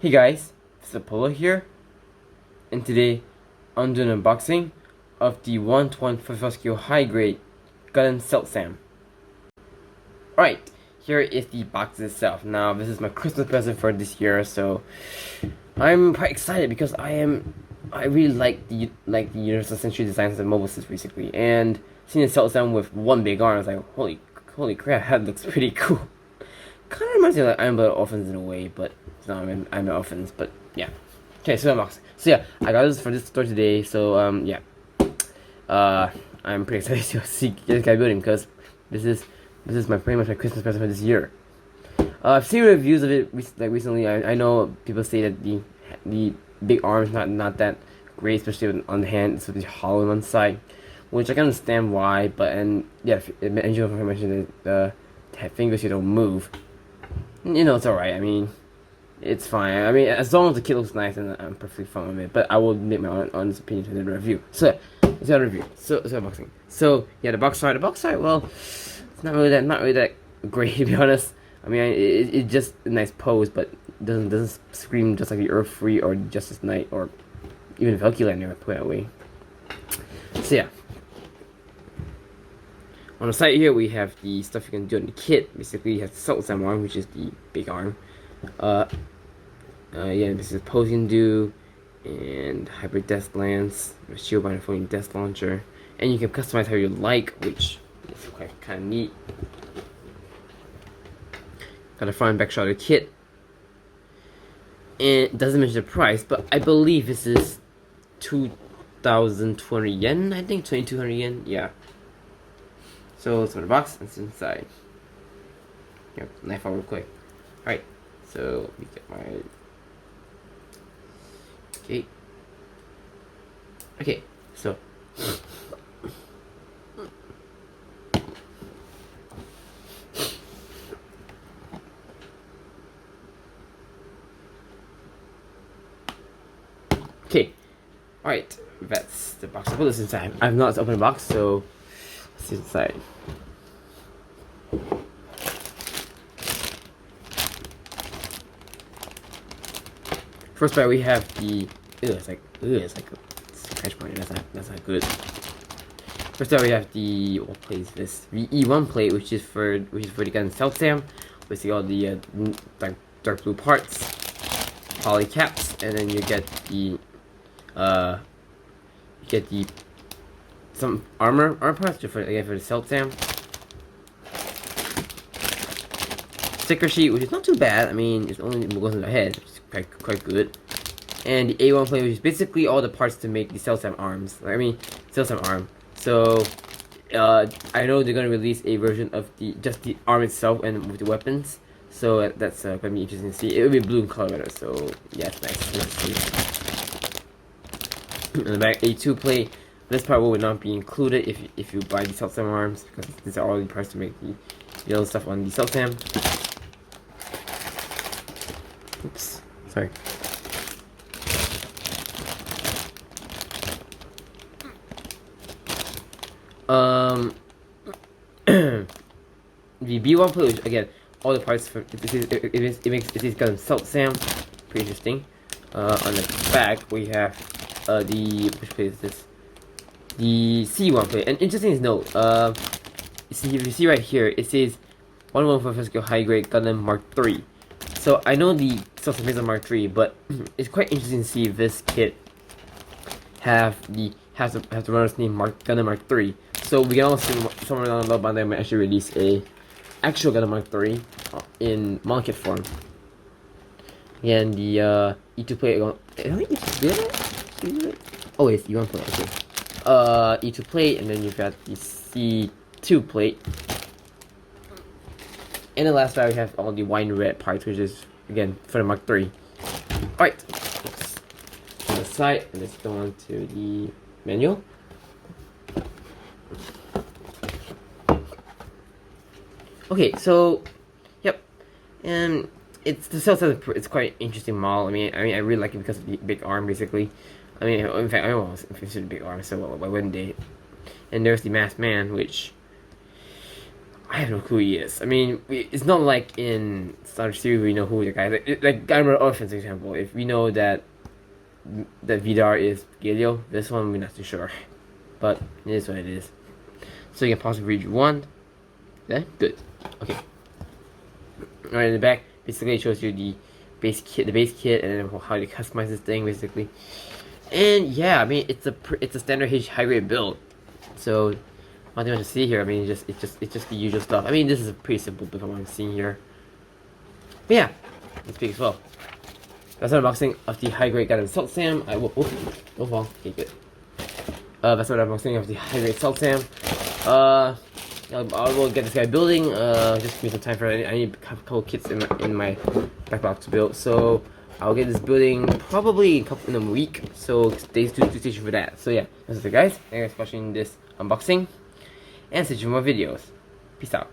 Hey guys, it's Apollo here, and today I'm doing an unboxing of the 125 skill high grade Gundam Seltsam. Alright, here is the box itself. Now, this is my Christmas present for this year, so I'm quite excited because I really like the Universal Century designs of the mobile systems basically, and seeing the Seltsam with one big arm, I was like, holy crap, that looks pretty cool. Kind of reminds me of like I'm About Orphans in a way, but it's not I'm About Orphans, but yeah. Okay, so unboxing. So yeah, I got this for this store today. So yeah, I'm pretty excited to see this guy building because this is my pretty much my Christmas present for this year. I've seen reviews of it recently. I know people say that the big arm is not that great, especially on the hand. It's really hollow on one side, which I can understand why. But and yeah, Angel mentioned that the fingers you don't move. You know, it's alright. I mean, it's fine. I mean, as long as the kit looks nice, then I'm perfectly fine with it. But I will make my own honest opinion in the review. So, it's a review. So, it's unboxing. So, yeah, the box art. Well, it's not really that great to be honest. I mean, it's just a nice pose, but it doesn't scream just like the Earth Free or Justice Knight or even Valkylander, put it that way. So yeah. On the side here, we have the stuff you can do in the kit. Basically, you have the Seltsam arm, which is the big arm. Yeah, this is pose you can do, and hybrid desk lance, shield binder folding desk launcher, and you can customize how you like, which is quite kind of neat. Got a front and back shot of the kit, and it doesn't mention the price, but I believe this is 2,200 yen. I think 2,200 yen. Yeah. So let's open the box and it's inside. Here, knife out real quick. Alright, so let me get my... Okay, so... Okay, alright, that's the box. I'll put this inside. I've not opened the box, so... Let's see inside. First part we have the it's like scratch point. That's not good. First part we have the what plate is this? The E1 plate, which is for the Gundam Seltsam. We see all the dark blue parts, poly caps, and then you get the some armor parts for the Seltsam. Sticker sheet, which is not too bad. I mean, it's only goes in the head, which is quite good. And the A1 plate, which is basically all the parts to make the Seltsam arms. Seltsam arm. So, I know they're gonna release a version of just the arm itself and with the weapons. So that's gonna be interesting to see. It will be blue in color, so yeah, it's nice to see. In the back, A2 plate. This part will not be included if you buy the Seltsam arms, because these are all the parts to make the other stuff on the Seltsam. Oops, sorry. The B1 plate, which again, all the parts for it is Gundam Seltsam. Pretty interesting. On the back we have which plate is this? The C1 plate. And interesting to note, if you see right here, it says 115 skill high grade Gundam Mark III. So I know the Seltsam is a Mark III, but it's quite interesting to see if this kit has the runner's name Gundam Mark III. So we can also see somewhere down the line they might actually release a actual Gundam Mark III in model kit form. And the E2 plate. Oh, it's E1 plate. Okay. E2 plate, and then you've got the C2 plate. And the last part we have all the wine red parts, which is again for the Mark III. Alright, on the side, and let's go on to the manual. Okay, so yep, and the Seltsam it's quite interesting model. I mean, I really like it because of the big arm, basically. I mean, in fact, I almost interested in big arm, so why wouldn't they? And there's the Masked Man, which I have no clue who he is. I mean, it's not like in Star Series we know who the guy is. Like Gundam Orphans, for example. If we know that Vidar is Galio, this one we're not too sure. But it is what it is. So you can possibly read one. Yeah, good. Okay. Alright, in the back, basically it shows you the base kit, and then how you customize this thing, basically. And yeah, I mean it's a standard high grade build. So one thing I want to see here, I mean it's just the usual stuff. I mean this is a pretty simple build from what I'm seeing here. But yeah, let's speak as well. That's an unboxing of the high grade Gundam Seltsam. I will don't fall. Okay, good. That's what I'm unboxing of the high grade Seltsam. I will get this guy building. Just give me some time for it. I need a couple kits in my back box to build. So I'll get this building probably in a week. So stay tuned for that. So yeah, that's it, guys. Thanks for watching this unboxing, and see you in more videos. Peace out.